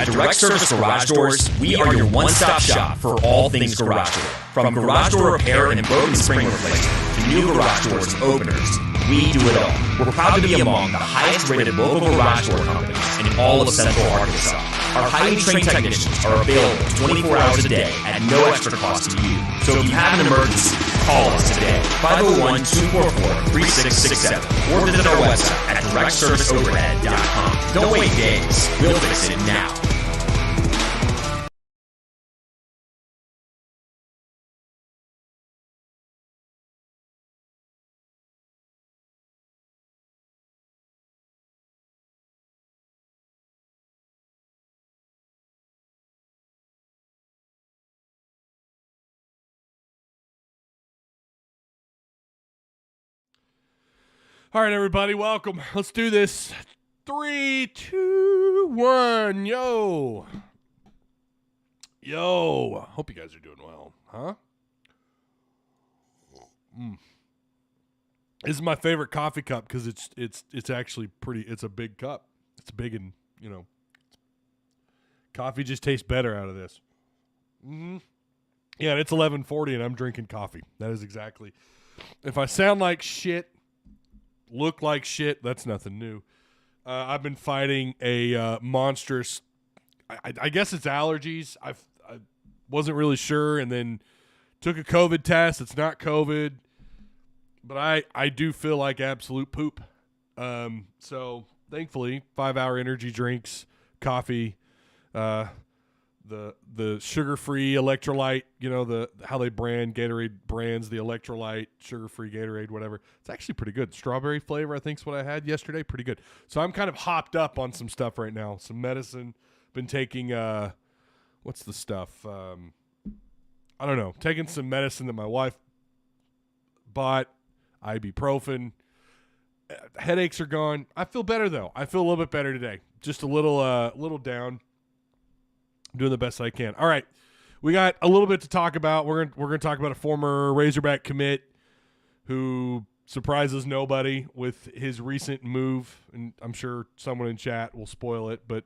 At Direct Service Garage Doors, we are your one-stop shop for all things garage door. From garage door repair and broken spring replacement to new garage doors and openers, we do it all. We're proud to be among the highest-rated local garage door companies in all of Central Arkansas. Our highly trained technicians are available 24 hours a day at no extra cost to you. So if you have an emergency, call us today, 501-244-3667, or visit our website at directserviceoverhead.com. Don't wait days. We'll fix it now. All right, everybody, welcome. Let's do this. 3, 2, 1. Yo. Hope you guys are doing well, huh? This is my favorite coffee cup because it's actually pretty. It's a big cup. It's big and coffee just tastes better out of this. Yeah, and it's 11:40 and I'm drinking coffee. That is exactly. If I sound like shit, look like shit, that's nothing new. I've been fighting a monstrous, I guess it's allergies. I wasn't really sure, and then took a COVID test. It's not COVID, but I do feel like absolute poop. So thankfully, 5-hour energy drinks, coffee, the sugar-free electrolyte, how they brand Gatorade brands the electrolyte, sugar-free Gatorade, whatever. It's actually pretty good. Strawberry flavor, I think, is what I had yesterday. Pretty good. So I'm kind of hopped up on some stuff right now. Some medicine. Been taking, what's the stuff? I don't know. Taking some medicine that my wife bought, ibuprofen. Headaches are gone. I feel better, though. I feel a little bit better today. Just a little down. Doing the best I can. All right, we got a little bit to talk about. We're gonna talk about a former Razorback commit who surprises nobody with his recent move, and I'm sure someone in chat will spoil it. But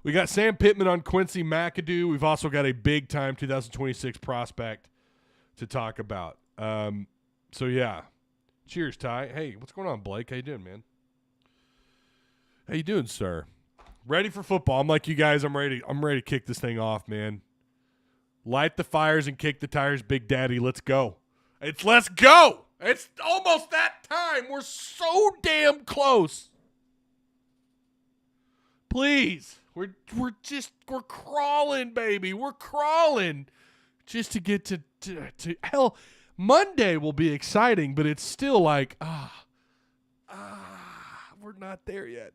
we got Sam Pittman on Quincy McAdoo. We've also got a big time 2026 prospect to talk about. So yeah, cheers, Ty. Hey, what's going on, Blake? How you doing, man? How you doing, sir? Ready for football. I'm like you guys. I'm ready to kick this thing off, man. Light the fires and kick the tires, Big Daddy. Let's go. Let's go. It's almost that time. We're so damn close. Please. We're crawling, baby. We're crawling just to get to hell. Monday will be exciting, but it's still like we're not there yet.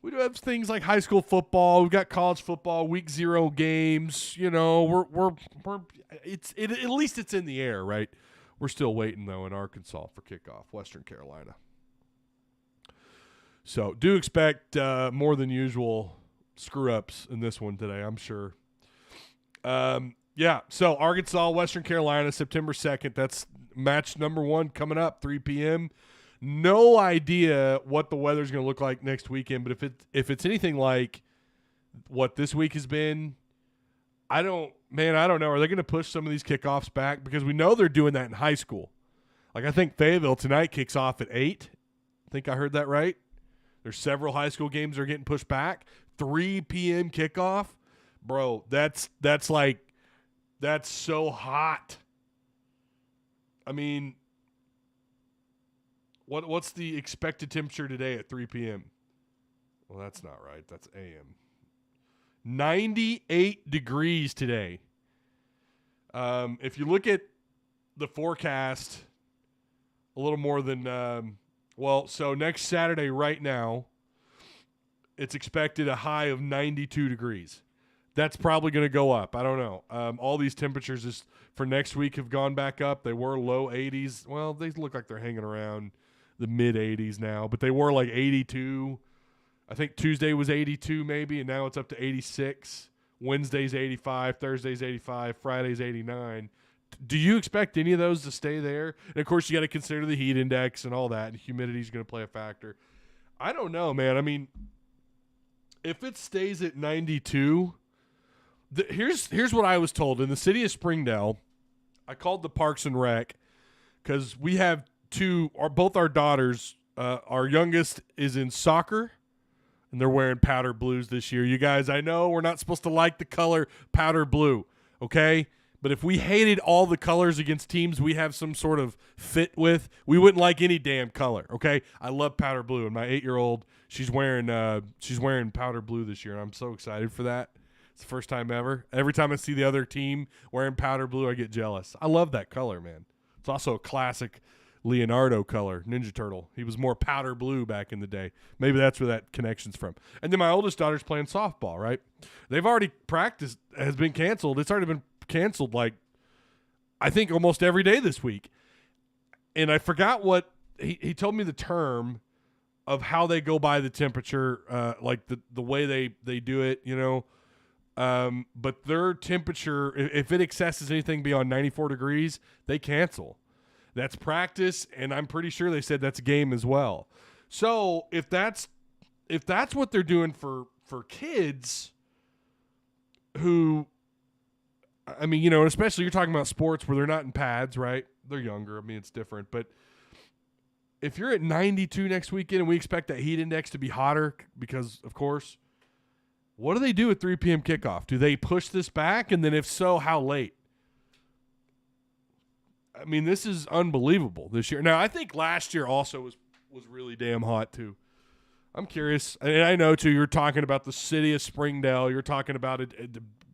We do have things like high school football. We've got college football, week 0 games. At least it's in the air, right? We're still waiting though in Arkansas for kickoff, Western Carolina. So do expect more than usual screw ups in this one today, I'm sure. So Arkansas, Western Carolina, September 2nd. That's match number 1 coming up, 3 p.m. No idea what the weather's going to look like next weekend, but if it's anything like what this week has been, I don't know. Are they going to push some of these kickoffs back? Because we know they're doing that in high school. Like I think Fayetteville tonight kicks off at 8. I think I heard that right. There's several high school games that are getting pushed back. 3 p.m. kickoff. Bro, that's so hot. I mean, What's the expected temperature today at 3 p.m.? Well, that's not right. That's a.m. 98 degrees today. If you look at the forecast, a little more than so next Saturday right now, it's expected a high of 92 degrees. That's probably going to go up. I don't know. All these temperatures for next week have gone back up. They were low 80s. Well, they look like they're hanging around the mid 80s now, but they were like 82. I think Tuesday was 82 maybe, and now it's up to 86. Wednesday's 85, Thursday's 85, Friday's 89. Do you expect any of those to stay there? And of course, you got to consider the heat index and all that, and humidity is going to play a factor. I don't know, man. I mean, if it stays at 92, here's what I was told. In the city of Springdale, I called the Parks and Rec because we have both our daughters. Our youngest is in soccer, and they're wearing powder blues this year. You guys, I know we're not supposed to like the color powder blue, okay? But if we hated all the colors against teams we have some sort of fit with, we wouldn't like any damn color, okay? I love powder blue, and my 8-year-old, she's wearing powder blue this year, and I'm so excited for that. It's the first time ever. Every time I see the other team wearing powder blue, I get jealous. I love that color, man. It's also a classic Leonardo color, Ninja Turtle. He was more powder blue back in the day. Maybe that's where that connection's from. And then my oldest daughter's playing softball, right? They've already practiced, has been canceled. It's already been canceled, like, I think almost every day this week. And I forgot what he told me the term of how they go by the temperature, like the way they do it, you know. But their temperature, if it excesses anything beyond 94 degrees, they cancel. That's practice, and I'm pretty sure they said that's a game as well. So if that's what they're doing for kids who, I mean, you know, especially you're talking about sports where they're not in pads, right? They're younger. I mean, it's different. But if you're at 92 next weekend and we expect that heat index to be hotter because, of course, what do they do at 3 p.m. kickoff? Do they push this back? And then if so, how late? I mean, this is unbelievable this year. Now, I think last year also was really damn hot too. I'm curious. And I know, too, you're talking about the city of Springdale. You're talking about a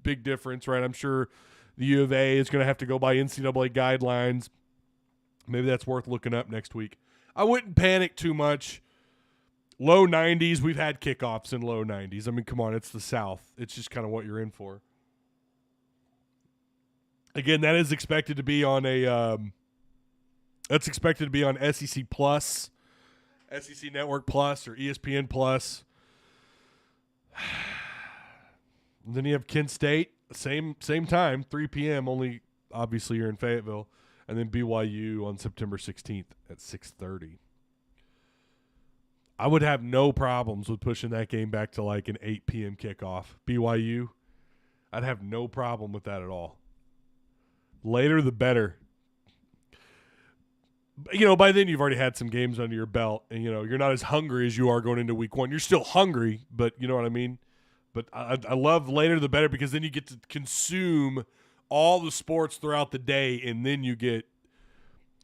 big difference, right? I'm sure the U of A is going to have to go by NCAA guidelines. Maybe that's worth looking up next week. I wouldn't panic too much. Low 90s. We've had kickoffs in low 90s. I mean, come on, it's the South. It's just kind of what you're in for. Again, that is expected to be on SEC Plus, SEC Network Plus, or ESPN Plus. And then you have Kent State, same time, 3 p.m. Only obviously you're in Fayetteville, and then BYU on September 16th at 6:30. I would have no problems with pushing that game back to like an 8 p.m. kickoff. BYU, I'd have no problem with that at all. Later, the better. You know, by then you've already had some games under your belt, and, you know, you're not as hungry as you are going into week one. You're still hungry, but you know what I mean? But I love later the better because then you get to consume all the sports throughout the day, and then you get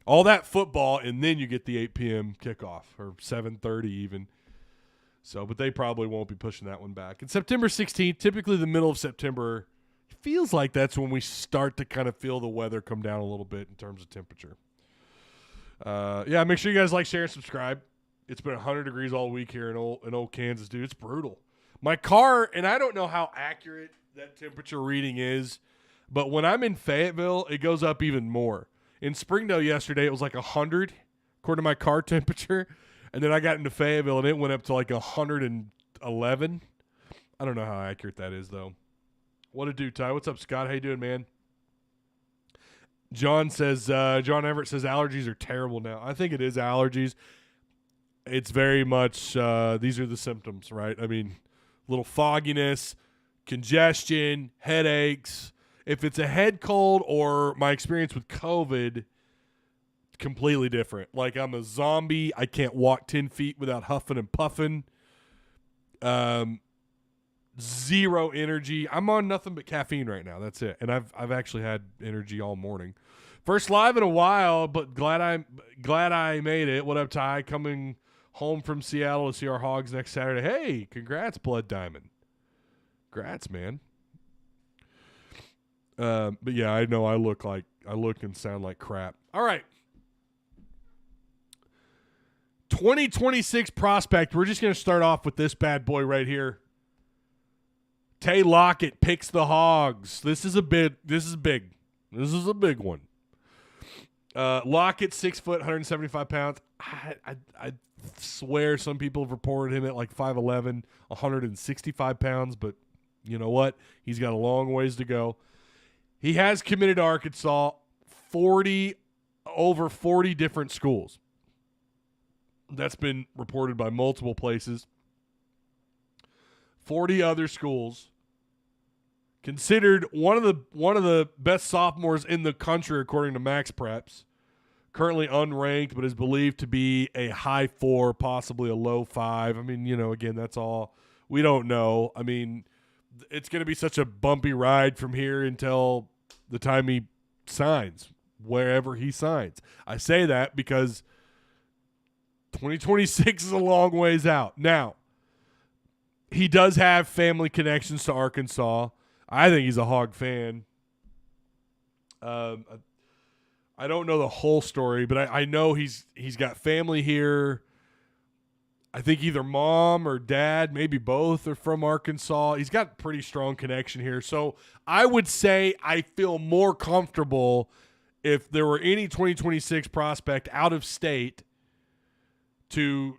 all that football, and then you get the 8 p.m. kickoff, or 7:30 even. So, but they probably won't be pushing that one back. And September 16th, typically the middle of September, feels like that's when we start to kind of feel the weather come down a little bit in terms of temperature. Yeah, make sure you guys like, share, and subscribe. It's been 100 degrees all week here in old Kansas, dude. It's brutal. My car, and I don't know how accurate that temperature reading is, but when I'm in Fayetteville, it goes up even more. In Springdale yesterday, it was like 100, according to my car temperature, and then I got into Fayetteville, and it went up to like 111. I don't know how accurate that is, though. What a do, Ty. What's up, Scott? How you doing, man? John Everett says allergies are terrible now. I think it is allergies. It's very much these are the symptoms, right? I mean, little fogginess, congestion, headaches. If it's a head cold or my experience with COVID, completely different. Like, I'm a zombie. I can't walk 10 feet without huffing and puffing. Zero energy. I'm on nothing but caffeine right now. That's it. And I've actually had energy all morning. First live in a while, but glad I made it. What up, Ty? Coming home from Seattle to see our Hogs next Saturday. Hey, congrats, Blood Diamond. Congrats, man. But yeah, I know I look and sound like crap. All right. 2026 prospect. We're just going to start off with this bad boy right here. Tay Lockett picks the Hogs. This is big. This is a big one. Lockett, 6 foot, 175 pounds. I swear some people have reported him at like 5'11", 165 pounds, but you know what? He's got a long ways to go. He has committed to Arkansas, over 40 different schools. That's been reported by multiple places. 40 other schools. Considered one of the best sophomores in the country according to Max Preps. Currently unranked, but is believed to be a high 4, possibly a low 5. I mean, again, that's all. We don't know. I mean, it's going to be such a bumpy ride from here until the time he signs, wherever he signs. I say that because 2026 is a long ways out. Now, he does have family connections to Arkansas. I think he's a Hog fan. I don't know the whole story, but I know he's got family here. I think either mom or dad, maybe both, are from Arkansas. He's got pretty strong connection here. So I would say I feel more comfortable if there were any 2026 prospect out of state to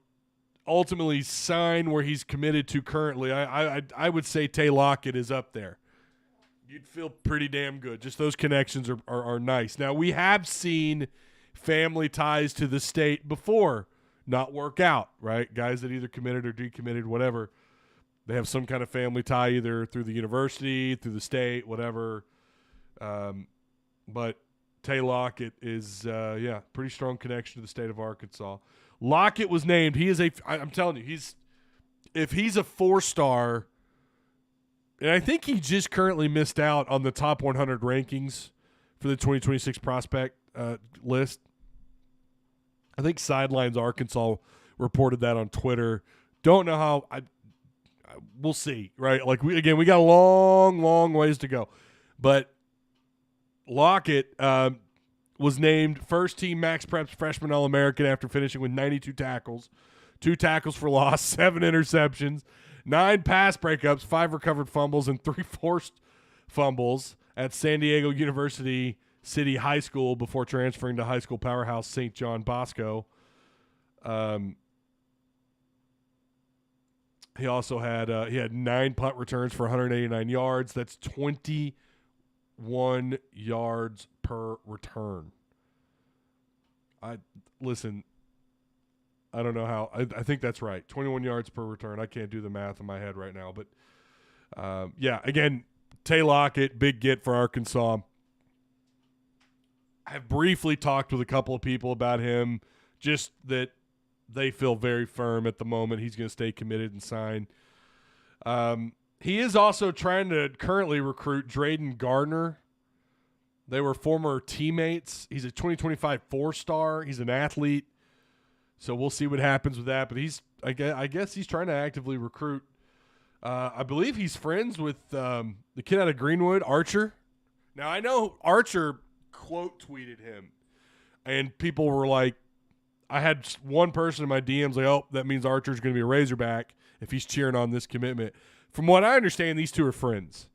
ultimately sign where he's committed to currently. I would say Tay Lockett is up there. You'd feel pretty damn good. Just those connections are nice. Now, we have seen family ties to the state before not work out, right? Guys that either committed or decommitted, whatever. They have some kind of family tie either through the university, through the state, whatever. But Tay Lockett is, pretty strong connection to the state of Arkansas. Lockett was named. He is I'm telling you, if he's a 4-star, and I think he just currently missed out on the top 100 rankings for the 2026 prospect list. I think Sidelines Arkansas reported that on Twitter. Don't know how. We'll see, right? Like we got a long ways to go. But Lockett was named first team Max Preps freshman All-American after finishing with 92 tackles, 2 tackles for loss, 7 interceptions, 9 pass breakups, 5 recovered fumbles, and 3 forced fumbles at San Diego University City High School before transferring to high school powerhouse St. John Bosco. He also had 9 punt returns for 189 yards. That's 21 yards per return. I don't know how. I think that's right. 21 yards per return. I can't do the math in my head right now. But, again, Tay Lockett, big get for Arkansas. I have briefly talked with a couple of people about him, just that they feel very firm at the moment. He's going to stay committed and sign. He is also trying to currently recruit Drayden Gardner. They were former teammates. He's a 2025 4-star. He's an athlete. So we'll see what happens with that. But I guess he's trying to actively recruit. I believe he's friends with the kid out of Greenwood, Archer. Now, I know Archer quote tweeted him. And people were like, I had one person in my DMs like, oh, that means Archer's going to be a Razorback if he's cheering on this commitment. From what I understand, these two are friends.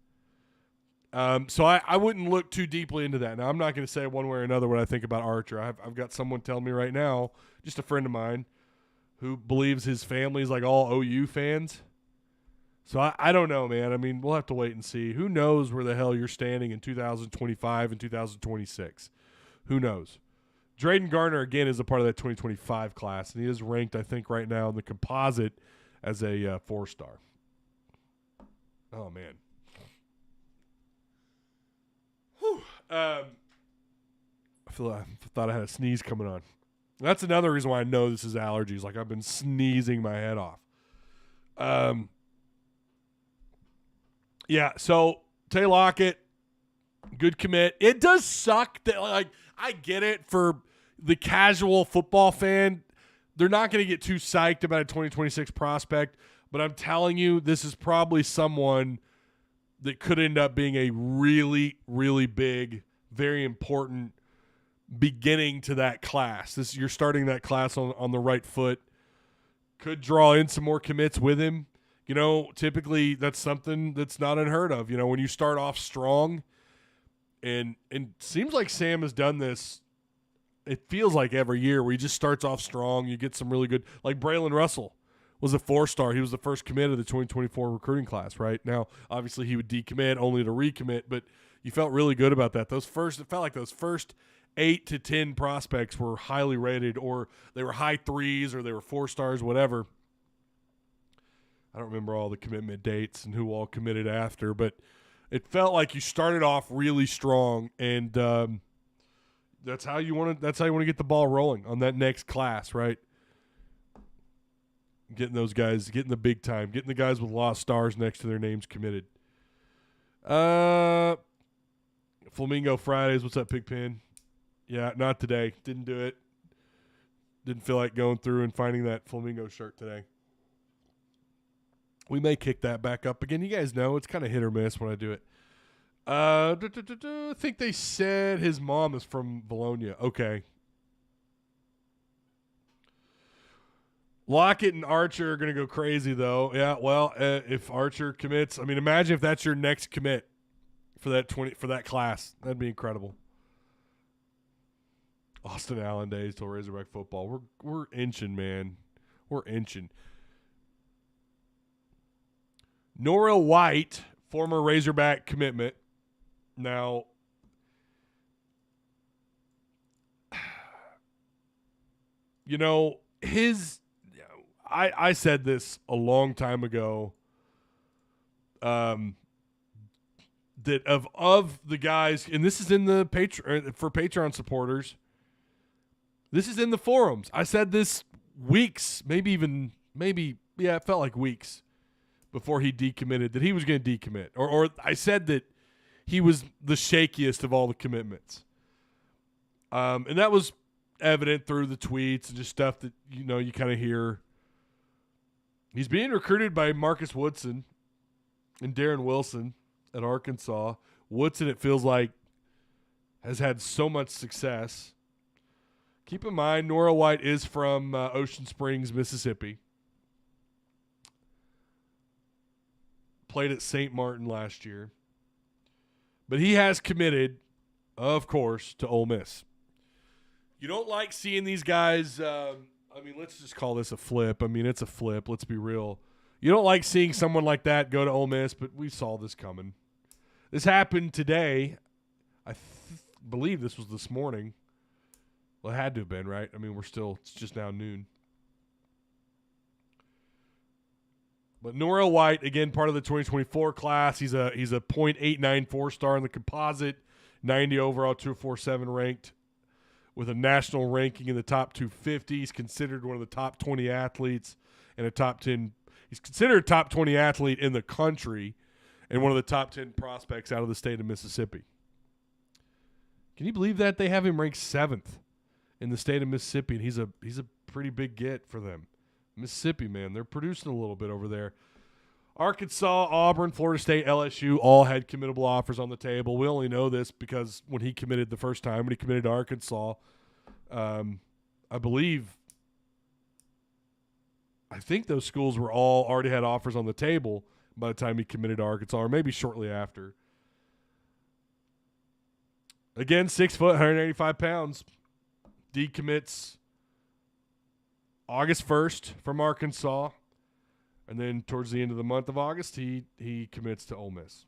So I wouldn't look too deeply into that. Now, I'm not going to say one way or another what I think about Archer. I've got someone telling me right now, just a friend of mine, who believes his family is like all OU fans. So I don't know, man. I mean, we'll have to wait and see. Who knows where the hell you're standing in 2025 and 2026? Who knows? Drayden Gardner, again, is a part of that 2025 class, and he is ranked, I think, right now in the composite as a 4-star. Oh, man. Whew. I thought I had a sneeze coming on. That's another reason why I know this is allergies. Like, I've been sneezing my head off. Yeah, so Tay Lockett, good commit. It does suck that, like, I get it for the casual football fan. They're not going to get too psyched about a 2026 prospect, but I'm telling you, this is probably someone that could end up being a really, really big, very important beginning to that class. You're starting that class on the right foot. Could draw in some more commits with him. You know, typically that's something that's not unheard of. You know, when you start off strong, and seems like Sam has done this, it feels like every year where he just starts off strong. You get some really good, like Braylon Russell was a 4-star. He was the first commit of the 2024 recruiting class, right? Now, obviously he would decommit only to recommit, but you felt really good about that. It felt like those first 8 to 10 prospects were highly rated, or they were high 3s, or they were 4 stars, whatever. I don't remember all the commitment dates and who all committed after, but it felt like you started off really strong, and that's how you want to get the ball rolling on that next class, right? Getting those guys, getting the big time, getting the guys with lost stars next to their names committed. Flamingo Fridays, what's up, Pigpen? Yeah, not today. Didn't do it. Didn't feel like going through and finding that Flamingo shirt today. We may kick that back up again. You guys know it's kind of hit or miss when I do it. I think they said his mom is from Bologna. Okay. Lockett and Archer are going to go crazy, though. Yeah, well, if Archer commits, I mean, imagine if that's your next commit for that class. That'd be incredible. Austin Allen days till Razorback football. We're inching, man. We're inching. Nora White, former Razorback commitment. Now, you know, I said this a long time ago, that of the guys, and this is in the for Patreon supporters, this is in the forums. I said this weeks, it felt like weeks before he decommitted, that he was going to decommit. Or I said that he was the shakiest of all the commitments. And that was evident through the tweets and just stuff that, you know, you kind of hear. He's being recruited by Marcus Woodson and Darren Wilson at Arkansas. Woodson, it feels like, has had so much success. Keep in mind, Nora White is from Ocean Springs, Mississippi. Played at St. Martin last year. But he has committed, of course, to Ole Miss. You don't like seeing these guys, let's just call this a flip. I mean, it's a flip. Let's be real. You don't like seeing someone like that go to Ole Miss, but we saw this coming. This happened today. I believe this was this morning. Well, it had to have been, right? I mean, it's just now noon. But Nora White, again, part of the 2024 class. He's a .894 star in the composite, 90 overall, 247 ranked, with a national ranking in the top 250. He's considered one of the top 20 athletes and a top 10. He's considered a top 20 athlete in the country and one of the top 10 prospects out of the state of Mississippi. Can you believe that? They have him ranked 7th in the state of Mississippi, and he's a pretty big get for them. Mississippi, man, they're producing a little bit over there. Arkansas, Auburn, Florida State, LSU all had committable offers on the table. We only know this because when he committed the first time, when he committed to Arkansas, I think those schools were all already had offers on the table by the time he committed to Arkansas, or maybe shortly after. Again, 6 foot, 185 pounds. Decommits August 1st from Arkansas, and then towards the end of the month of August, he commits to Ole Miss.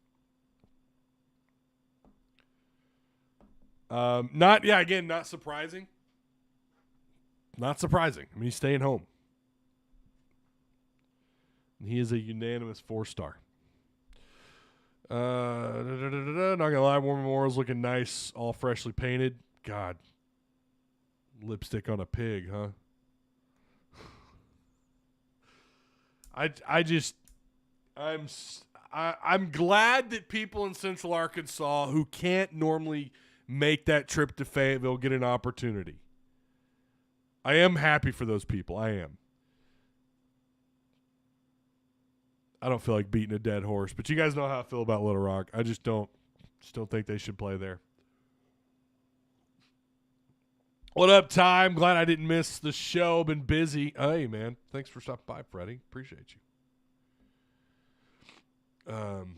Not surprising. Not surprising. I mean, he's staying home. And he is a unanimous 4-star. Not gonna lie, War Memorial's looking nice, all freshly painted. God, lipstick on a pig, huh? I'm glad that people in Central Arkansas who can't normally make that trip to Fayetteville get an opportunity. I am happy for those people. I am. I don't feel like beating a dead horse, but you guys know how I feel about Little Rock. I just don't think they should play there. What up, Ty? I'm glad I didn't miss the show. Been busy. Hey, man. Thanks for stopping by, Freddie. Appreciate you.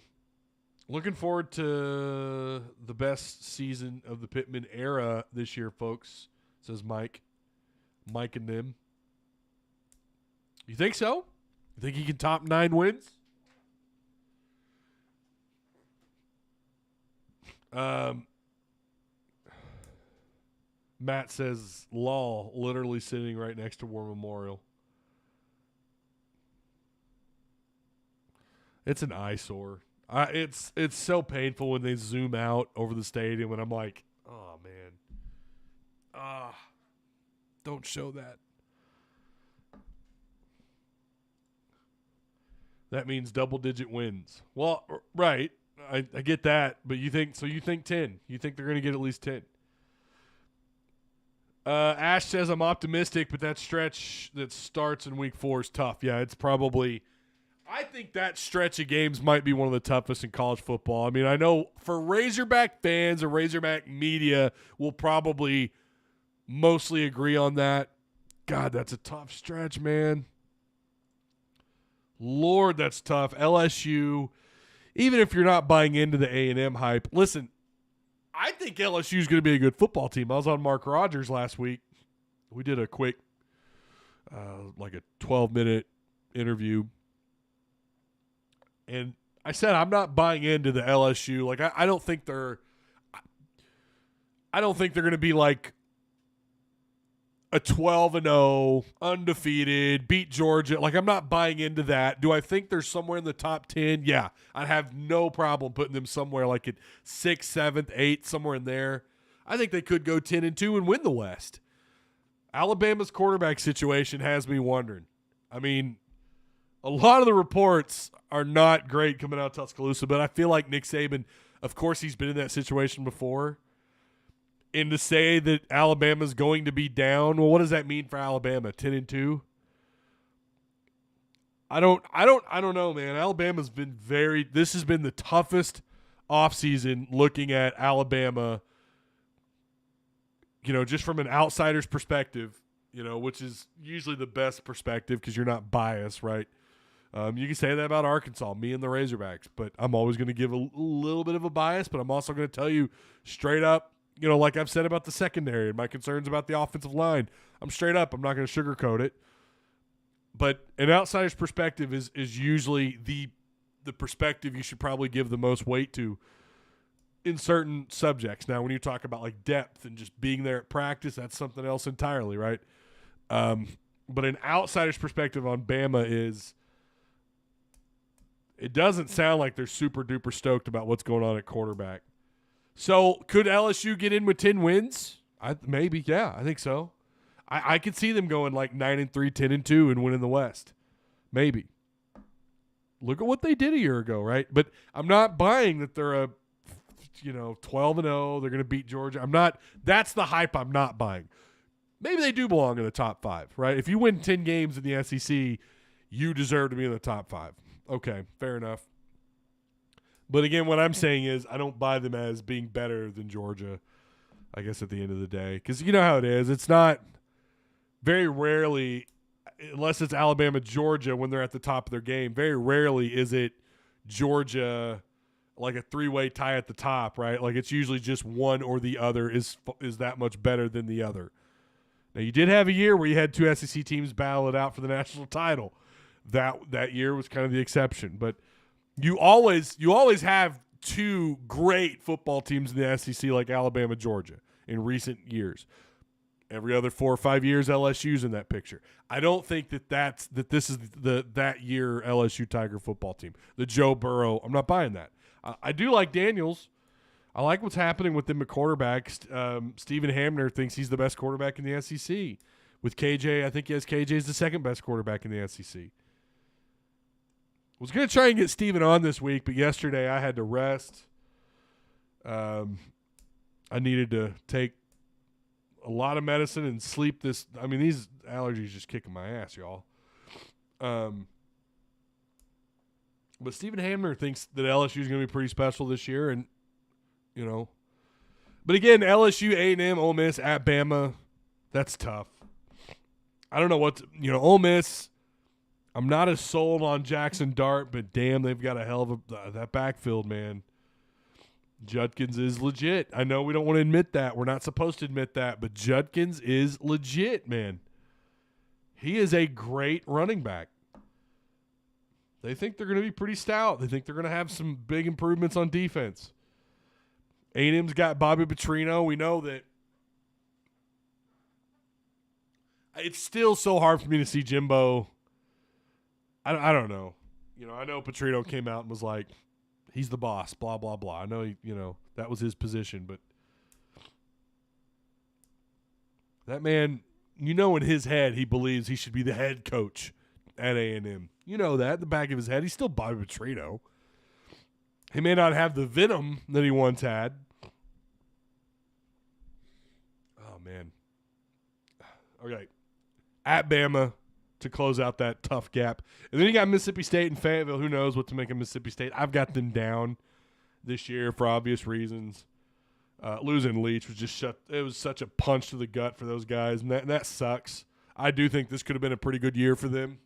Looking forward to the best season of the Pittman era this year, folks, says Mike. Mike and them. You think so? You think he can top 9 wins? Matt says, lol, literally sitting right next to War Memorial. It's an eyesore. It's so painful when they zoom out over the stadium, and I'm like, oh man, don't show that. That means double-digit wins. Well, right, I get that, but you think 10? You think they're going to get at least 10? Ash says I'm optimistic, but that stretch that starts in week 4 is tough. Yeah, it's probably. I think that stretch of games might be one of the toughest in college football. I mean, I know for Razorback fans or Razorback media will probably mostly agree on that. God, that's a tough stretch, man. Lord, that's tough. LSU, even if you're not buying into the A&M hype, listen, I think LSU is going to be a good football team. I was on Mark Rogers last week. We did a quick, like a 12-minute interview. And I said I'm not buying into the LSU. Like I don't think they're going to be like a 12-0 undefeated, beat Georgia. Like I'm not buying into that. Do I think they're somewhere in the top 10? Yeah. I'd have no problem putting them somewhere like at 6th, 7th, 8th, somewhere in there. I think they could go 10-2 and win the West. Alabama's quarterback situation has me wondering. I mean, a lot of the reports are not great coming out of Tuscaloosa, but I feel like Nick Saban, of course, he's been in that situation before. And to say that Alabama's going to be down, well, what does that mean for Alabama? 10-2? I don't know, man. Alabama's been this has been the toughest offseason looking at Alabama, just from an outsider's perspective, which is usually the best perspective because you're not biased, right? You can say that about Arkansas, me and the Razorbacks, but I'm always going to give a little bit of a bias, but I'm also going to tell you straight up, like I've said about the secondary and my concerns about the offensive line, I'm straight up. I'm not going to sugarcoat it. But an outsider's perspective is usually the perspective you should probably give the most weight to in certain subjects. Now, when you talk about like depth and just being there at practice, that's something else entirely, right? But an outsider's perspective on Bama is it doesn't sound like they're super duper stoked about what's going on at quarterback. So could LSU get in with 10 wins? Maybe, yeah, I think so. I could see them going like 9-3, 10-2, and winning the West. Maybe. Look at what they did a year ago, right? But I'm not buying that they're 12-0. They're going to beat Georgia. That's the hype I'm not buying. Maybe they do belong in the top 5, right? If you win 10 games in the SEC, you deserve to be in the top 5. Okay, fair enough. But again, what I'm saying is I don't buy them as being better than Georgia, I guess, at the end of the day. Because you know how it is. It's not very rarely, unless it's Alabama, Georgia, when they're at the top of their game, very rarely is it Georgia like a 3-way tie at the top, right? Like it's usually just one or the other is that much better than the other. Now, you did have a year where you had 2 SEC teams battle it out for the national title. That year was kind of the exception. But you always have 2 great football teams in the SEC like Alabama, Georgia in recent years. Every other 4 or 5 years, LSU's in that picture. I don't think this is that year LSU Tiger football team. The Joe Burrow, I'm not buying that. I do like Daniels. I like what's happening with them at quarterback. Stephen Hamner thinks he's the best quarterback in the SEC. With KJ, I think KJ is the second best quarterback in the SEC. Was going to try and get Steven on this week, but yesterday I had to rest. I needed to take a lot of medicine and sleep this. I mean, these allergies just kicking my ass, y'all. But Stephen Hamner thinks that LSU is going to be pretty special this year, and But again, LSU, A&M, Ole Miss, at Bama, that's tough. I don't know Ole Miss. I'm not as sold on Jackson Dart, but damn, they've got a hell of that backfield, man. Judkins is legit. I know we don't want to admit that. We're not supposed to admit that, but Judkins is legit, man. He is a great running back. They think they're going to be pretty stout. They think they're going to have some big improvements on defense. A&M's got Bobby Petrino. We know that. It's still so hard for me to see Jimbo. I don't know. I know Petrino came out and was like, he's the boss, blah, blah, blah. I know, that was his position, but that man, in his head, he believes he should be the head coach at A&M. You know that, in the back of his head. He's still Bobby Petrino. He may not have the venom that he once had. Oh, man. Okay. At Bama to close out that tough gap. And then you got Mississippi State and Fayetteville. Who knows what to make of Mississippi State. I've got them down this year for obvious reasons. Losing Leach was it was such a punch to the gut for those guys, and that sucks. I do think this could have been a pretty good year for them.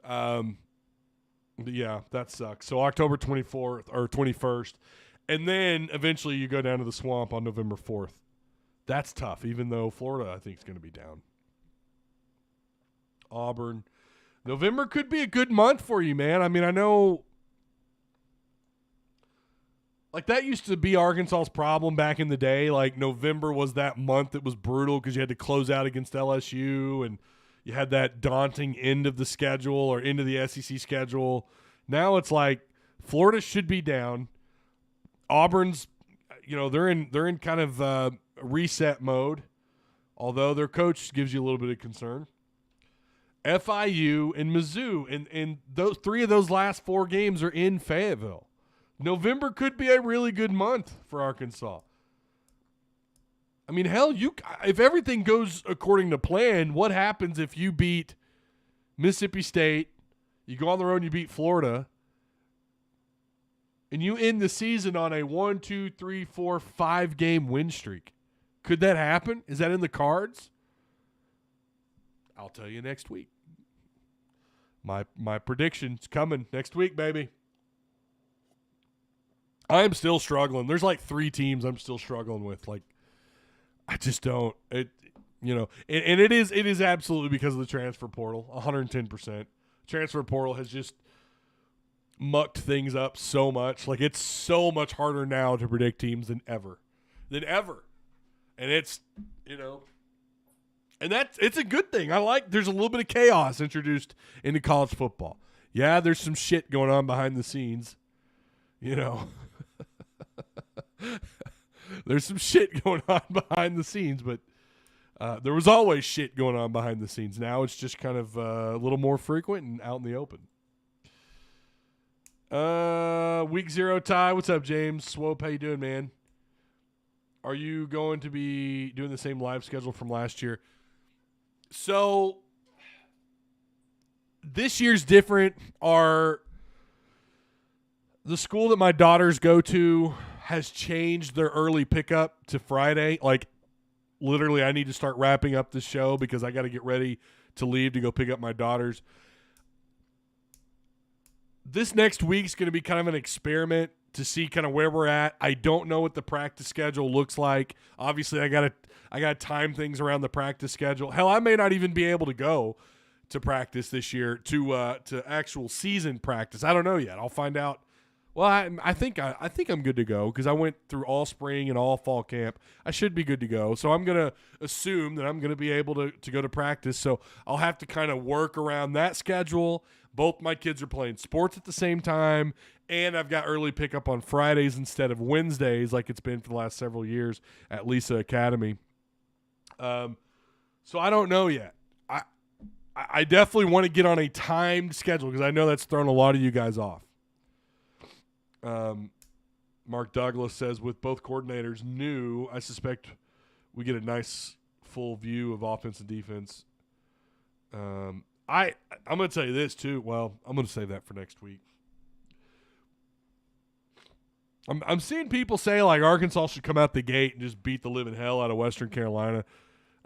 But yeah, that sucks. So October 24th or 21st, and then eventually you go down to the Swamp on November 4th. That's tough, even though Florida, I think, is going to be down. Auburn. November could be a good month for you, man. I mean, I know like that used to be Arkansas's problem back in the day. Like November was that month that was brutal because you had to close out against LSU and you had that daunting end of the schedule or end of the SEC schedule. Now it's like Florida should be down. Auburn's, they're in kind of reset mode, although their coach gives you a little bit of concern. FIU and Mizzou, and those three of those last four games are in Fayetteville. November could be a really good month for Arkansas. I mean, hell, if everything goes according to plan, what happens if you beat Mississippi State, you go on the road and you beat Florida, and you end the season on a 1, 2, 3, 4, 5 game win streak? Could that happen? Is that in the cards? I'll tell you next week. My prediction's coming next week, baby. I'm still struggling. There's like 3 teams I'm still struggling with. Like, I just don't. And it is absolutely because of the transfer portal, 110%. Transfer portal has just mucked things up so much. Like, it's so much harder now to predict teams than ever. And it's, and it's a good thing. There's a little bit of chaos introduced into college football. Yeah, there's some shit going on behind the scenes. There's some shit going on behind the scenes, but there was always shit going on behind the scenes. Now it's just kind of a little more frequent and out in the open. Week 0 Ty. What's up, James? Swope, how you doing, man? Are you going to be doing the same live schedule from last year? So this year's different. The school that my daughters go to has changed their early pickup to Friday. Like, literally, I need to start wrapping up this show because I got to get ready to leave to go pick up my daughters. This next week's going to be kind of an experiment to see kind of where we're at. I don't know what the practice schedule looks like. Obviously, I got to time things around the practice schedule. Hell, I may not even be able to go to practice this year to actual season practice. I don't know yet. I'll find out. Well, I think I'm good to go because I went through all spring and all fall camp. I should be good to go. So I'm going to assume that I'm going to be able to go to practice. So I'll have to kind of work around that schedule. Both my kids are playing sports at the same time, and I've got early pickup on Fridays instead of Wednesdays like it's been for the last several years at Lisa Academy. So I don't know yet. I definitely want to get on a timed schedule because I know that's thrown a lot of you guys off. Mark Douglas says, with both coordinators new, I suspect we get a nice full view of offense and defense. I'm going to tell you this too. Well, I'm going to save that for next week. I'm seeing people say like Arkansas should come out the gate and just beat the living hell out of Western Carolina.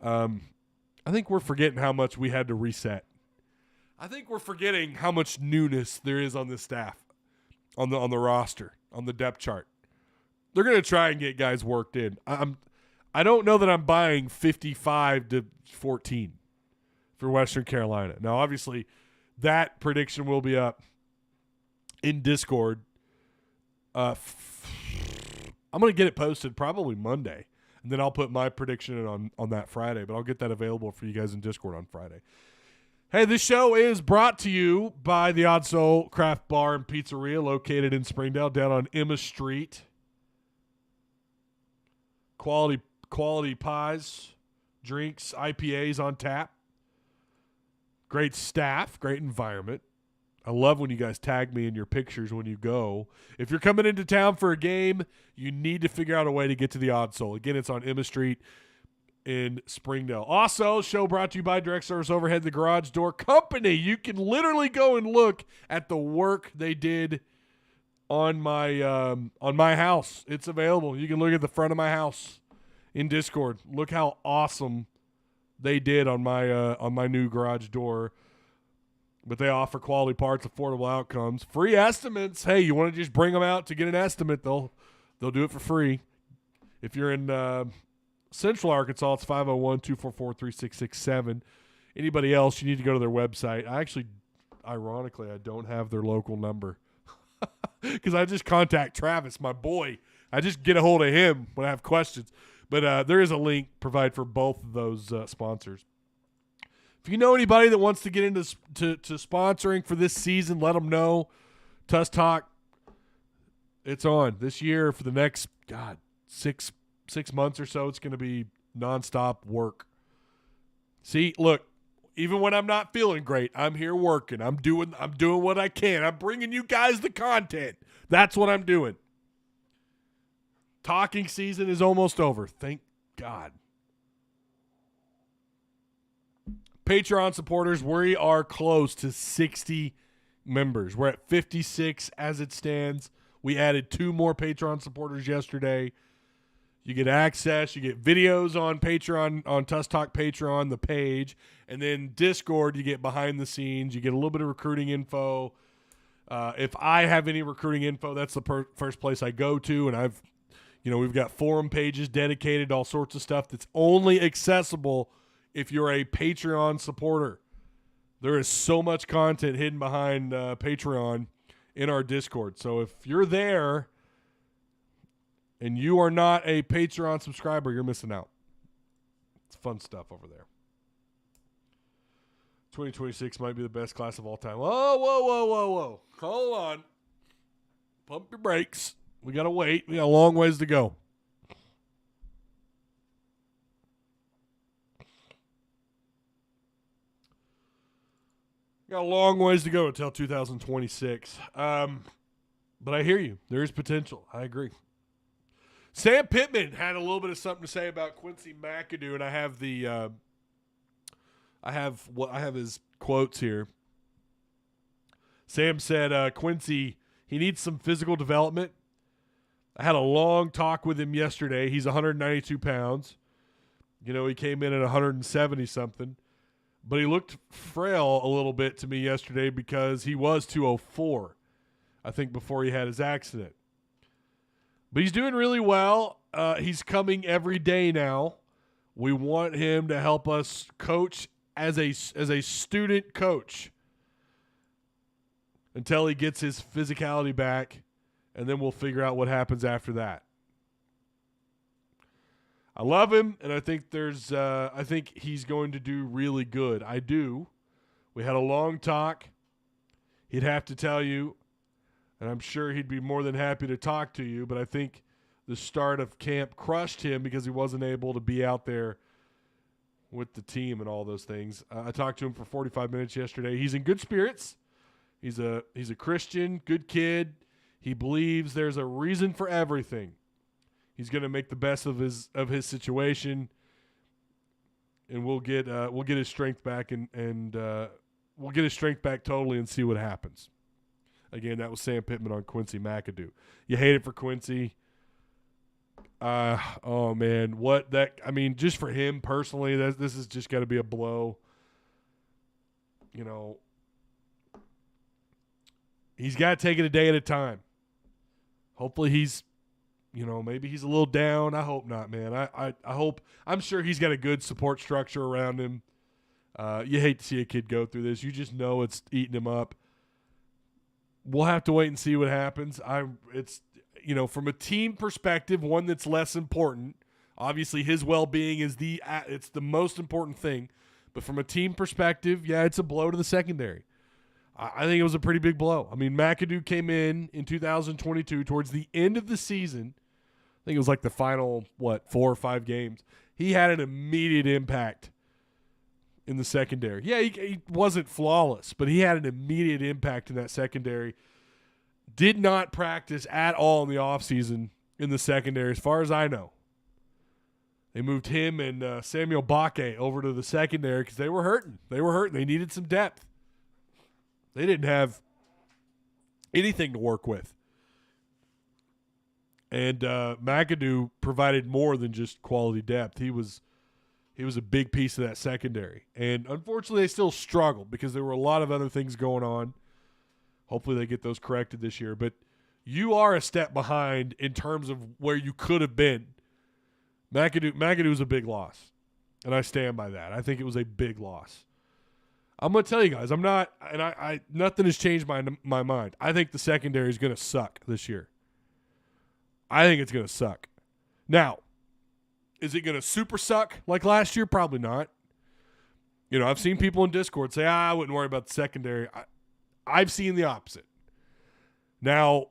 I think we're forgetting how much we had to reset. I think we're forgetting how much newness there is on this staff, on the roster, on the depth chart. They're going to try and get guys worked in. I don't know that I'm buying 55-14 for Western Carolina. Now, obviously, that prediction will be up in Discord. I'm going to get it posted probably Monday, and then I'll put my prediction on that Friday, but I'll get that available for you guys in Discord on Friday. Hey, this show is brought to you by the Odd Soul Craft Bar and Pizzeria located in Springdale down on Emma Street. Quality pies, drinks, IPAs on tap. Great staff, great environment. I love when you guys tag me in your pictures when you go. If you're coming into town for a game, you need to figure out a way to get to the Odd Soul. Again, it's on Emma Street in Springdale. Also, show brought to you by Direct Service Overhead, the Garage Door Company. You can literally go and look at the work they did on my house. It's available. You can look at the front of my house in Discord. Look how awesome they did on my new garage door. But they offer quality parts, affordable outcomes, free estimates. Hey, you want to just bring them out to get an estimate? They'll do it for free. If you're in Central Arkansas, it's 501-244-3667. Anybody else, you need to go to their website. Ironically, I don't have their local number because I just contact Travis, my boy. I just get a hold of him when I have questions. But there is a link provided for both of those sponsors. If you know anybody that wants to get into to sponsoring for this season, let them know. Tuss Talk, it's on this year for the next, 6 months or so. It's going to be nonstop work. See, look, even when I'm not feeling great, I'm here working. I'm doing what I can. I'm bringing you guys the content. That's what I'm doing. Talking season is almost over. Thank God. Patreon supporters, we are close to 60 members. We're at 56 as it stands. We added 2 more Patreon supporters yesterday. You get access. You get videos on Patreon, on Tuss Talk Patreon, the page. And then Discord, you get behind the scenes. You get a little bit of recruiting info. If I have any recruiting info, that's the first place I go to. And we've got forum pages dedicated to all sorts of stuff that's only accessible if you're a Patreon supporter. There is so much content hidden behind Patreon in our Discord. So if you're there and you are not a Patreon subscriber, you're missing out. It's fun stuff over there. 2026 might be the best class of all time. Whoa. Hold on. Pump your brakes. We got to wait. We got a long ways to go. Got a long ways to go until 2026. But I hear you. There is potential. I agree. Sam Pittman had a little bit of something to say about Quincy McAdoo, and I have his quotes here. Sam said, Quincy, he needs some physical development. I had a long talk with him yesterday. He's 192 pounds. He came in at 170-something. But he looked frail a little bit to me yesterday because he was 204, I think, before he had his accident. But he's doing really well. He's coming every day now. We want him to help us coach as a student coach until he gets his physicality back, and then we'll figure out what happens after that. I love him, and I think I think he's going to do really good. I do. We had a long talk. He'd have to tell you, and I'm sure he'd be more than happy to talk to you, but I think the start of camp crushed him because he wasn't able to be out there with the team and all those things. I talked to him for 45 minutes yesterday. He's in good spirits. He's a Christian, good kid. He believes there's a reason for everything. He's going to make the best of his situation, and we'll get his strength back and we'll get his strength back totally and see what happens. Again, that was Sam Pittman on Quincy McAdoo. You hate it for Quincy. Oh man, just for him personally, this is just got to be a blow. He's got to take it a day at a time. Hopefully maybe he's a little down. I hope not, man. I hope. I'm sure he's got a good support structure around him. You hate to see a kid go through this. You just know it's eating him up. We'll have to wait and see what happens. From a team perspective, one that's less important. Obviously, his well-being is it's the most important thing. But from a team perspective, yeah, it's a blow to the secondary. I think it was a pretty big blow. I mean, McAdoo came in 2022 towards the end of the season. I think it was like the final, 4 or 5 games. He had an immediate impact in the secondary. Yeah, he wasn't flawless, but he had an immediate impact in that secondary. Did not practice at all in the offseason in the secondary, as far as I know. They moved him and Samuel Bakke over to the secondary because they were hurting. They needed some depth. They didn't have anything to work with. And McAdoo provided more than just quality depth. He was a big piece of that secondary. And unfortunately, they still struggled because there were a lot of other things going on. Hopefully they get those corrected this year. But you are a step behind in terms of where you could have been. McAdoo was a big loss, and I stand by that. I think it was a big loss. I'm going to tell you guys, I'm not – and I nothing has changed my mind. I think the secondary is going to suck this year. I think it's going to suck. Now, is it going to super suck like last year? Probably not. You know, I've seen people in Discord say, I wouldn't worry about the secondary. I've seen the opposite. Now,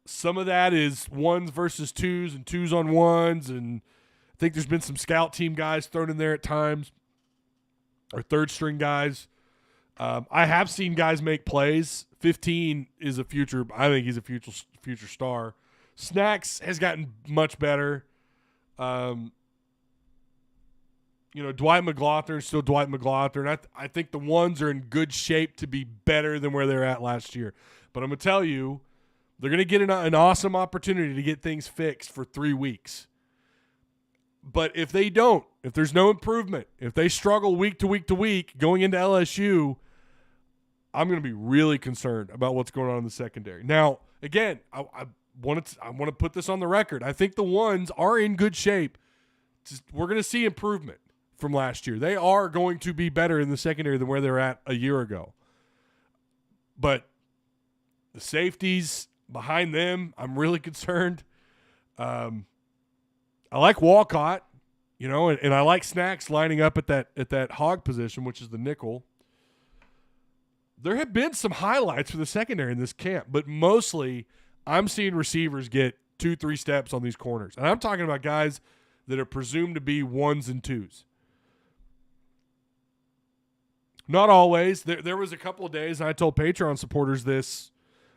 some of that is ones versus twos and twos on ones, and I think there's been some scout team guys thrown in there at times, or third-string guys. I have seen guys make plays. 15 is a future – I think he's a future star. Snacks has gotten much better. Dwight McLaughlin is still Dwight McLaughlin. I think the ones are in good shape to be better than where they're at last year. But I'm going to tell you, they're going to get an awesome opportunity to get things fixed for 3 weeks. But if they don't, if there's no improvement, if they struggle week to week to week going into LSU, I'm going to be really concerned about what's going on in the secondary. Now, again, I want to put this on the record. I think the ones are in good shape. We're going to see improvement from last year. They are going to be better in the secondary than where they're at a year ago. But the safeties behind them, I'm really concerned. I like Walcott, and I like Snacks lining up at that hog position, which is the nickel. There have been some highlights for the secondary in this camp, but mostly I'm seeing receivers get 2-3 steps on these corners. And I'm talking about guys that are presumed to be ones and twos. Not always. There was a couple of days, and I told Patreon supporters this,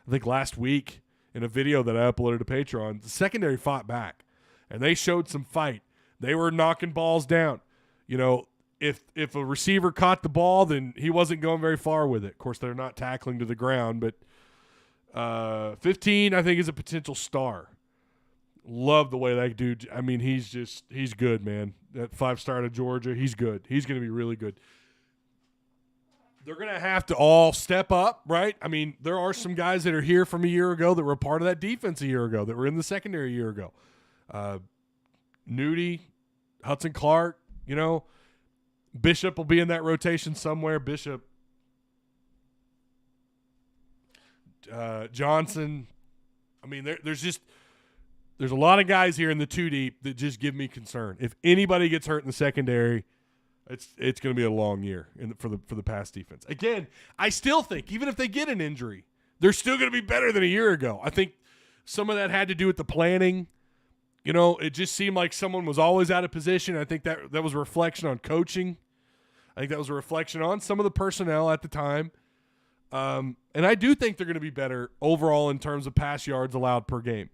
I think last week in a video that I uploaded to Patreon. The secondary fought back, and they showed some fight. They were knocking balls down. If a receiver caught the ball, then he wasn't going very far with it. Of course, they're not tackling to the ground, but 15, I think, is a potential star. Love the way that dude, he's good, man. That 5-star out of Georgia, he's good. He's going to be really good. They're going to have to all step up, right? I mean, there are some guys that are here from a year ago that were part of that defense a year ago, that were in the secondary a year ago. Nudie, Hudson Clark, Bishop will be in that rotation somewhere. Bishop, Johnson. There's a lot of guys here in the 2 deep that just give me concern. If anybody gets hurt in the secondary, it's going to be a long year for the pass defense. Again, I still think even if they get an injury, they're still going to be better than a year ago. I think some of that had to do with the planning. It just seemed like someone was always out of position. I think that was a reflection on coaching. I think that was a reflection on some of the personnel at the time. And I do think they're going to be better overall in terms of pass yards allowed per game.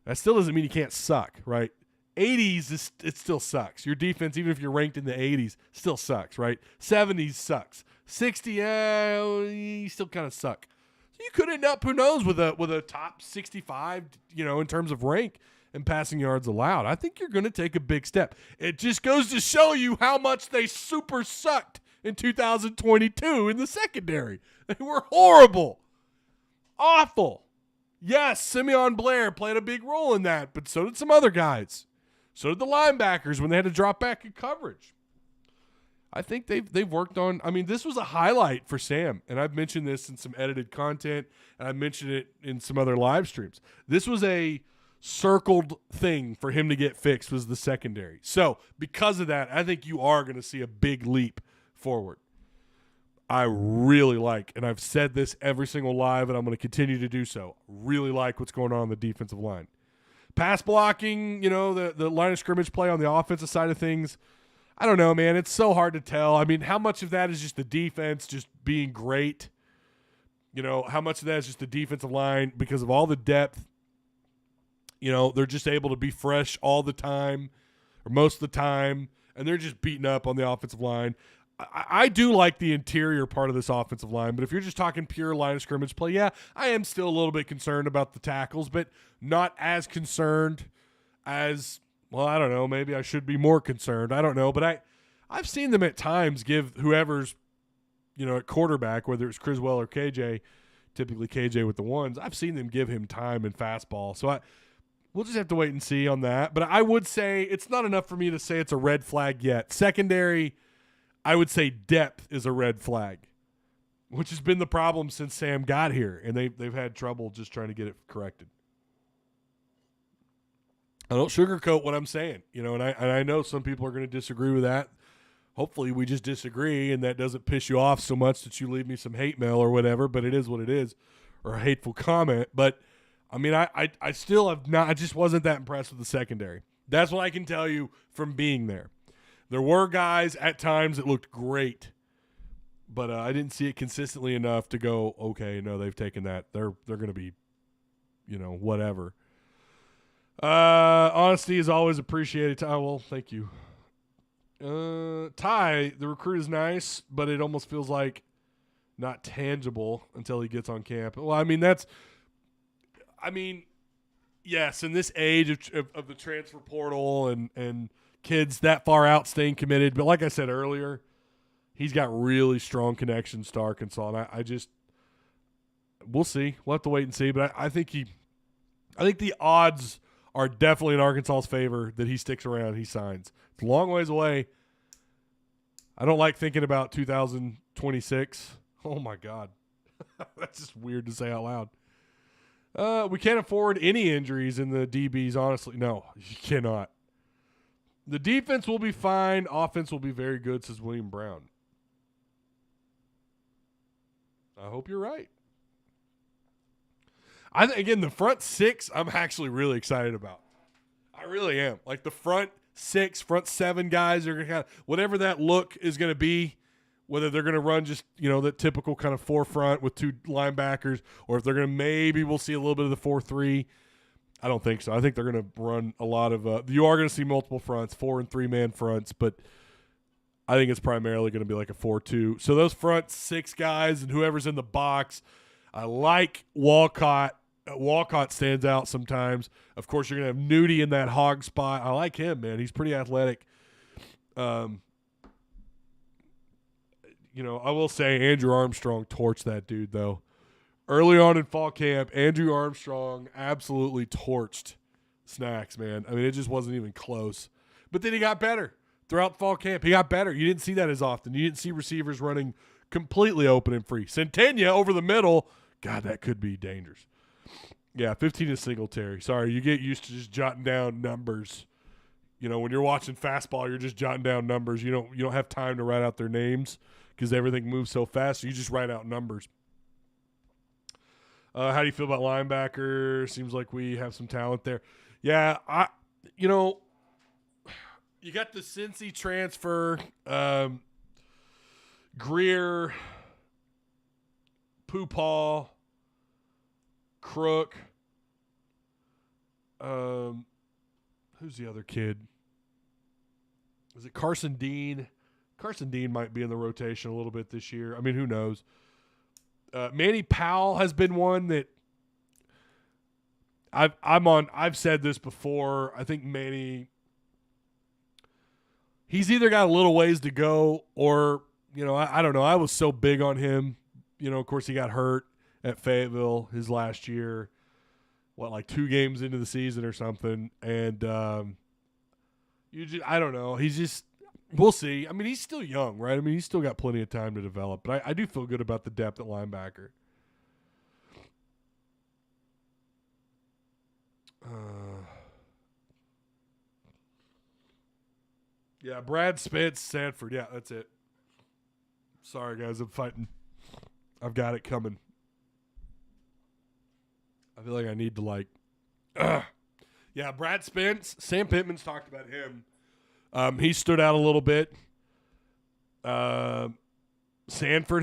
That still doesn't mean you can't suck, right? 80s, it still sucks. Your defense, even if you're ranked in the 80s, still sucks, right? 70s sucks. 60, you still kind of suck. So you could end up, who knows, with a top 65, in terms of rank and passing yards allowed. I think you're going to take a big step. It just goes to show you how much they super sucked in 2022 in the secondary. They were horrible. Awful. Yes, Simeon Blair played a big role in that, but so did some other guys. So did the linebackers when they had to drop back in coverage. I think they've worked on – this was a highlight for Sam, and I've mentioned this in some edited content, and I mentioned it in some other live streams. This was a circled thing for him to get fixed, was the secondary. So because of that, I think you are going to see a big leap forward. I really like, and I've said this every single live, and I'm going to continue to do so, really like what's going on the defensive line. Pass blocking, the line of scrimmage play on the offensive side of things, I don't know, man. It's so hard to tell. I mean, how much of that is just the defense just being great? How much of that is just the defensive line because of all the depth? They're just able to be fresh all the time or most of the time, and they're just beating up on the offensive line. I do like the interior part of this offensive line, but if you're just talking pure line of scrimmage play, yeah, I am still a little bit concerned about the tackles, but not as concerned as, well, I don't know, maybe I should be more concerned. I don't know, but I've seen them at times give whoever's, at quarterback, whether it's Criswell or KJ, typically KJ with the ones, I've seen them give him time in fastball. So we'll just have to wait and see on that. But I would say it's not enough for me to say it's a red flag yet. Secondary, I would say depth is a red flag, which has been the problem since Sam got here, and they've had trouble just trying to get it corrected. I don't sugarcoat what I'm saying, and I know some people are going to disagree with that. Hopefully we just disagree, and that doesn't piss you off so much that you leave me some hate mail or whatever, but it is what it is, or a hateful comment. But, I mean, I still have not – I just wasn't that impressed with the secondary. That's what I can tell you from being there. There were guys at times that looked great, but I didn't see it consistently enough to go, okay, no, they've taken that. They're going to be, whatever. Honesty is always appreciated. Well, thank you. Ty, the recruit is nice, but it almost feels like not tangible until he gets on campus. Well, yes, in this age of the transfer portal and kids that far out staying committed. But like I said earlier, he's got really strong connections to Arkansas, and we'll see. We'll have to wait and see. But I think the odds are definitely in Arkansas's favor that he sticks around, he signs. It's a long ways away. I don't like thinking about 2026. Oh, my God. That's just weird to say out loud. We can't afford any injuries in the DBs, honestly. No, you cannot. The defense will be fine. Offense will be very good, says William Brown. I hope you're right. Again, the front six, I'm actually really excited about. I really am. Like the front six, front seven guys are going to kind of, whatever that look is going to be, whether they're going to run just, the typical kind of 4-front with 2 linebackers, or if they're going to maybe we'll see a little bit of the 4-3. I don't think so. I think they're going to run a lot of you are going to see multiple fronts, 4- and 3-man fronts, but I think it's primarily going to be like a 4-2. So those front six guys and whoever's in the box, I like Walcott. Walcott stands out sometimes. Of course, you're going to have Nudie in that hog spot. I like him, man. He's pretty athletic. I will say Andrew Armstrong torched that dude, though. Early on in fall camp, Andrew Armstrong absolutely torched Snacks, man. I mean, it just wasn't even close. But then he got better throughout fall camp. He got better. You didn't see that as often. You didn't see receivers running completely open and free. Centennia over the middle, God, that could be dangerous. Yeah, 15 is Singletary. Sorry, you get used to just jotting down numbers. When you're watching fastball, you're just jotting down numbers. You don't have time to write out their names because everything moves so fast. So you just write out numbers. How do you feel about linebacker? Seems like we have some talent there. Yeah, you got the Cincy transfer, Greer, Poopaw, Crook. Who's the other kid? Is it Carson Dean? Carson Dean might be in the rotation a little bit this year. I mean, who knows? Manny Powell has been one that I've said this before. I think Manny, he's either got a little ways to go or, I don't know. I was so big on him. Of course, he got hurt at Fayetteville his last year. Like 2 games into the season or something. And I don't know. He's just, we'll see. I mean, he's still young, right? I mean, he's still got plenty of time to develop. But I do feel good about the depth at linebacker. Yeah, Brad Spence, Sanford. Yeah, that's it. Sorry, guys. I'm fighting. I've got it coming. I feel like I need to Yeah, Brad Spence. Sam Pittman's talked about him. He stood out a little bit. Sanford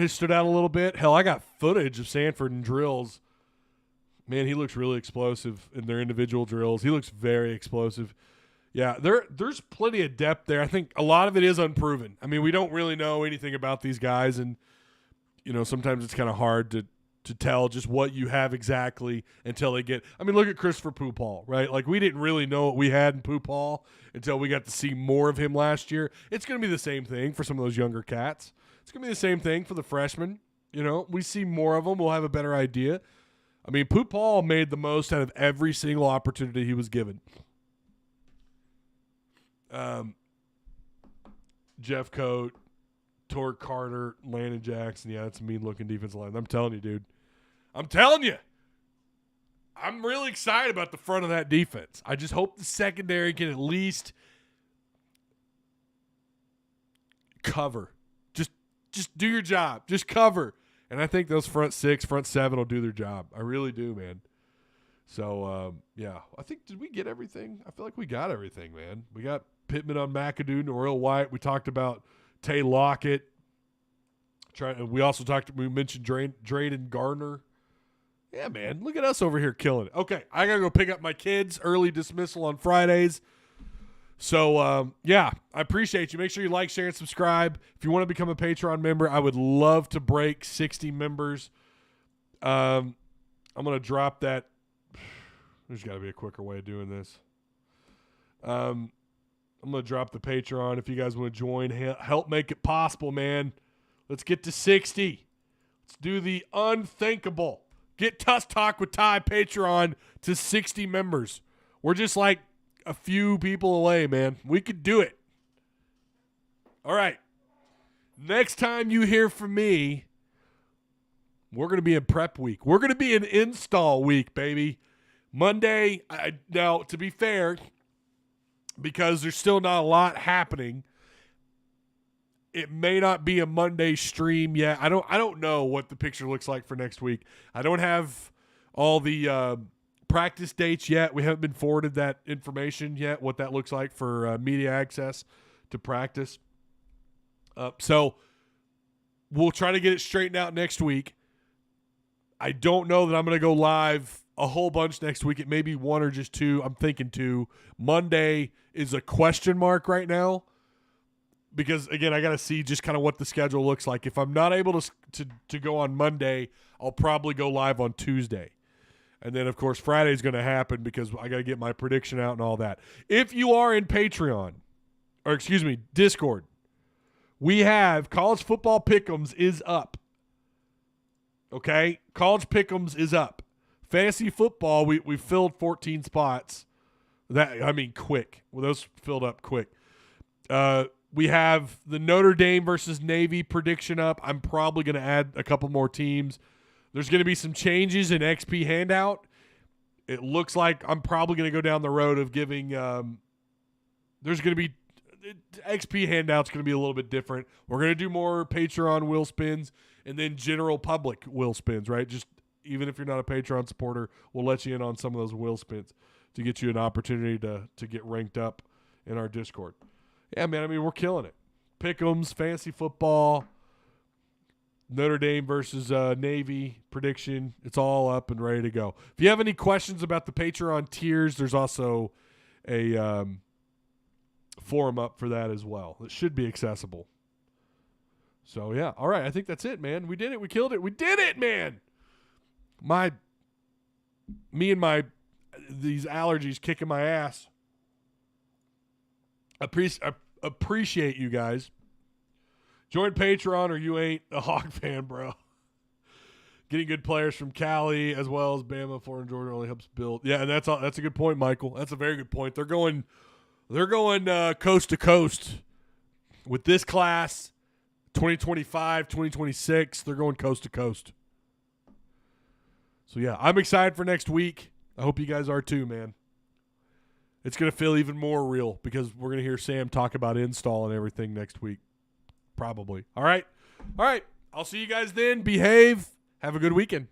has stood out a little bit. Hell, I got footage of Sanford in drills. Man, he looks really explosive in their individual drills. He looks very explosive. Yeah, there's plenty of depth there. I think a lot of it is unproven. I mean, we don't really know anything about these guys, and sometimes it's kind of hard to tell just what you have exactly until they get – I mean, look at Christopher Pupal, right? Like, we didn't really know what we had in Pupal until we got to see more of him last year. It's going to be the same thing for some of those younger cats. It's going to be the same thing for the freshmen. We see more of them. We'll have a better idea. I mean, Pupal made the most out of every single opportunity he was given. Jeff Coate, Torrey Carter, Landon Jackson. Yeah, that's a mean-looking defensive line. I'm telling you, dude. I'm telling you. I'm really excited about the front of that defense. I just hope the secondary can at least cover. Just do your job. Just cover. And I think those front six, front seven will do their job. I really do, man. So, yeah. I think, did we get everything? I feel like we got everything, man. We got Pittman on McAdoo, Norrell White. We talked about Tay Lockett. We mentioned Drayden Gardner. Yeah, man. Look at us over here killing it. Okay, I got to go pick up my kids. Early dismissal on Fridays. So, yeah, I appreciate you. Make sure you like, share, and subscribe. If you want to become a Patreon member, I would love to break 60 members. I'm going to drop that. There's got to be a quicker way of doing this. I'm going to drop the Patreon if you guys want to join. Help make it possible, man. Let's get to 60. Let's do the unthinkable. Get Tuss Talk with Ty Patreon to 60 members. We're just like a few people away, man. We could do it. All right. Next time you hear from me, we're going to be in prep week. We're going to be in install week, baby. Monday, now, to be fair, because there's still not a lot happening, it may not be a Monday stream yet. I don't know what the picture looks like for next week. I don't have all the practice dates yet. We haven't been forwarded that information yet, what that looks like for media access to practice. So we'll try to get it straightened out next week. I don't know that I'm going to go live a whole bunch next week. It may be one or just two. I'm thinking two. Monday is a question mark right now because, again, I got to see just kind of what the schedule looks like. If I'm not able to go on Monday, I'll probably go live on Tuesday. And then, of course, Friday's going to happen because I got to get my prediction out and all that. If you are in Discord, we have College Football Pick'ems is up. Okay? College Pick'ems is up. Fantasy football, we filled 14 spots. Quick. Well, those filled up quick. We have the Notre Dame versus Navy prediction up. I'm probably going to add a couple more teams. There's going to be some changes in XP handout. It looks like I'm probably going to go down the road of giving there's going to be XP handout's going to be a little bit different. We're going to do more Patreon wheel spins and then general public wheel spins, right? Just even if you're not a Patreon supporter, we'll let you in on some of those wheel spins to get you an opportunity to get ranked up in our Discord. Yeah, man, we're killing it. Pick'ems, fantasy football, Notre Dame versus Navy prediction. It's all up and ready to go. If you have any questions about the Patreon tiers, there's also a forum up for that as well. It should be accessible. So, yeah. All right. I think that's it, man. We did it. We killed it. We did it, man. These allergies kicking my ass. Appreciate you guys. Join Patreon or you ain't a Hawk fan, bro. Getting good players from Cali as well as Bama, Florida, and Georgia only helps build. Yeah, and that's a good point, Michael. That's a very good point. They're going coast to coast with this class, 2025, 2026. They're going coast to coast. So, yeah, I'm excited for next week. I hope you guys are too, man. It's going to feel even more real because we're going to hear Sam talk about install and everything next week. Probably. All right. All right. I'll see you guys then. Behave. Have a good weekend.